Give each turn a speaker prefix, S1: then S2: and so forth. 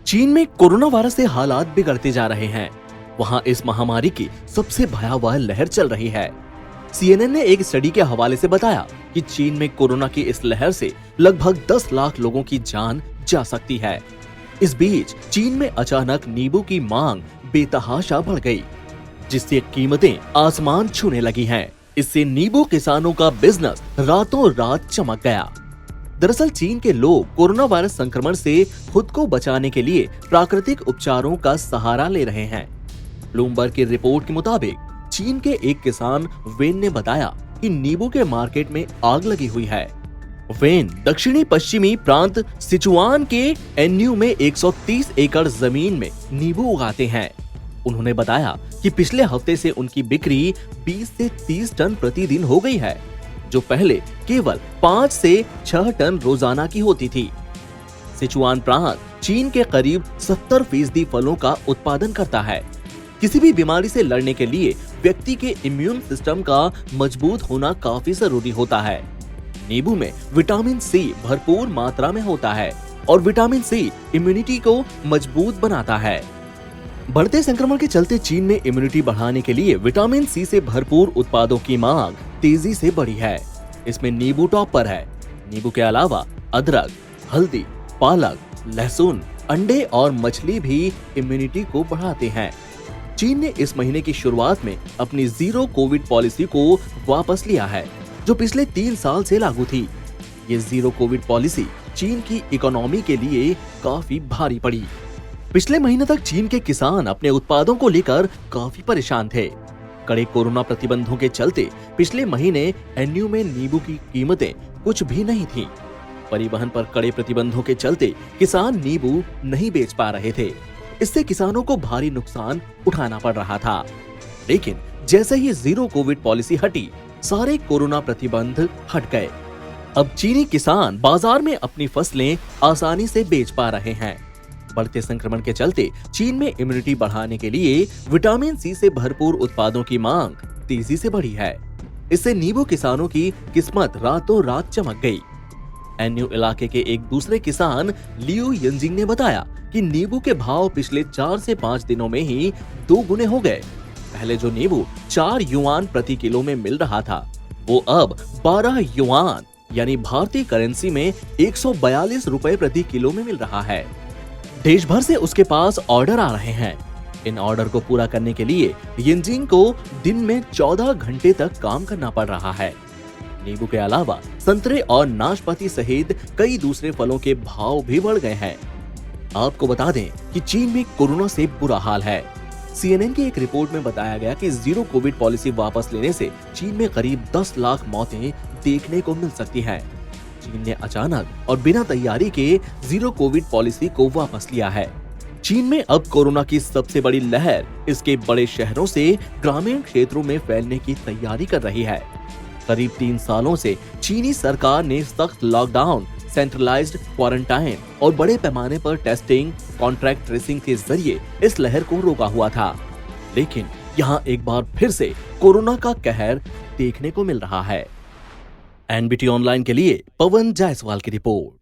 S1: चीन में corona virus से हालात बिगड़ते जा रहे हैं। वहां इस महामारी की सबसे भयावह लहर चल रही है। CNN ने एक स्टडी के हवाले से बताया कि चीन में कोरोना की इस लहर से लगभग 10 लाख लोगों की जान जा सकती है। इस बीच चीन में अचानक नींबू की मांग बेतहाशा बढ़ गई, जिससे कीमतें आसमान छूने लगी हैं। इससे नींबू किसानों का बिजनेस रातों रात चमक गया। दरअसल चीन के लोग कोरोना वायरस संक्रमण से खुद को बचाने के लिए प्राकृतिक उपचारों का सहारा ले रहे हैं। ब्लूमबर्ग की रिपोर्ट के मुताबिक चीन के एक किसान वेन ने बताया कि नींबू के मार्केट में आग लगी हुई है। वेन दक्षिणी पश्चिमी प्रांत सिचुआन के एन्यू में 130 एकड़ जमीन में नींबू उगाते हैं। उन्होंने बताया कि पिछले हफ्ते से उनकी बिक्री 20 से 30 टन प्रतिदिन हो गई है, जो पहले केवल 5 से 6 टन रोजाना की होती थी। सिचुआन प्रांत चीन के करीब 70% फलों का उत्पादन करता है। किसी भी बीमारी से लड़ने के लिए व्यक्ति के इम्यून सिस्टम का मजबूत होना काफी जरूरी होता है। नींबू में विटामिन सी भरपूर मात्रा में होता है और विटामिन सी इम्यूनिटी को मजबूत बनाता है। बढ़ते संक्रमण के चलते चीन में इम्यूनिटी बढ़ाने के लिए विटामिन सी से भरपूर उत्पादों की मांग तेजी से बढ़ी है। इसमें नींबू टॉप पर है। नींबू के अलावा अदरक, हल्दी, पालक, लहसुन, अंडे और मछली भी इम्यूनिटी को बढ़ाते हैं। चीन ने इस महीने की शुरुआत में अपनी जीरो कोविड पॉलिसी को वापस लिया है, जो पिछले 3 साल से लागू थी। ये जीरो कोविड पॉलिसी चीन की इकोनॉमी के लिए काफी भारी पड़ी। पिछले महीने तक चीन के किसान अपने उत्पादों को लेकर काफी परेशान थे। कड़े कोरोना प्रतिबंधों के चलते पिछले महीने एन्यू में नींबू की कीमतें कुछ भी नहीं थीं। परिवहन पर कड़े प्रतिबंधों के चलते किसान नींबू नहीं बेच पा रहे थे। इससे किसानों को भारी नुकसान उठाना पड़ रहा था। लेकिन जैसे ही जीरो कोविड पॉलिसी हटी, सारे कोरोना प्रतिबंध हट गए। अब चीनी किसान बाजार में अपनी फसलें आसानी से बेच पा रहे हैं। बढ़ते संक्रमण के चलते चीन में इम्यूनिटी बढ़ाने के लिए विटामिन सी से भरपूर उत्पादों की मांग तेजी से बढ़ी है। इससे नींबू किसानों की किस्मत रातों रात चमक गई। एन्यू इलाके के एक दूसरे किसान लियू यंजिंग ने बताया कि नींबू के भाव पिछले 4 से 5 दिनों में ही 2 गुने हो गए। पहले जो नींबू 4 युआन प्रति किलो में मिल रहा था, वो अब 12 युआन यानी भारतीय करेंसी में 142 रुपए प्रति किलो में मिल रहा है। देश भर से उसके पास ऑर्डर आ रहे हैं। इन ऑर्डर को पूरा करने के लिए यंजिंग को दिन में 14 घंटे तक काम करना पड़ रहा है। नींबू के अलावा संतरे और नाशपाती सहित कई दूसरे फलों के भाव भी बढ़ गए हैं। आपको बता दें कि चीन में कोरोना से बुरा हाल है। CNN की एक रिपोर्ट में बताया गया कि जीरो कोविड पॉलिसी वापस लेने से चीन में करीब 10 लाख मौतें देखने को मिल सकती हैं। चीन ने अचानक और बिना तैयारी के जीरो कोविड पॉलिसी को वापस लिया है। चीन में अब कोरोना की सबसे बड़ी लहर इसके बड़े शहरों से ग्रामीण क्षेत्रों में फैलने की तैयारी कर रही है। करीब 3 सालों से चीनी सरकार ने सख्त लॉकडाउन, सेंट्रलाइज्ड क्वारंटाइन और बड़े पैमाने पर टेस्टिंग, कॉन्ट्रैक्ट ट्रेसिंग के जरिए इस लहर को रोका हुआ था। लेकिन यहाँ एक बार फिर से कोरोना का कहर देखने को मिल रहा है। NBT ऑनलाइन के लिए पवन जायसवाल की रिपोर्ट।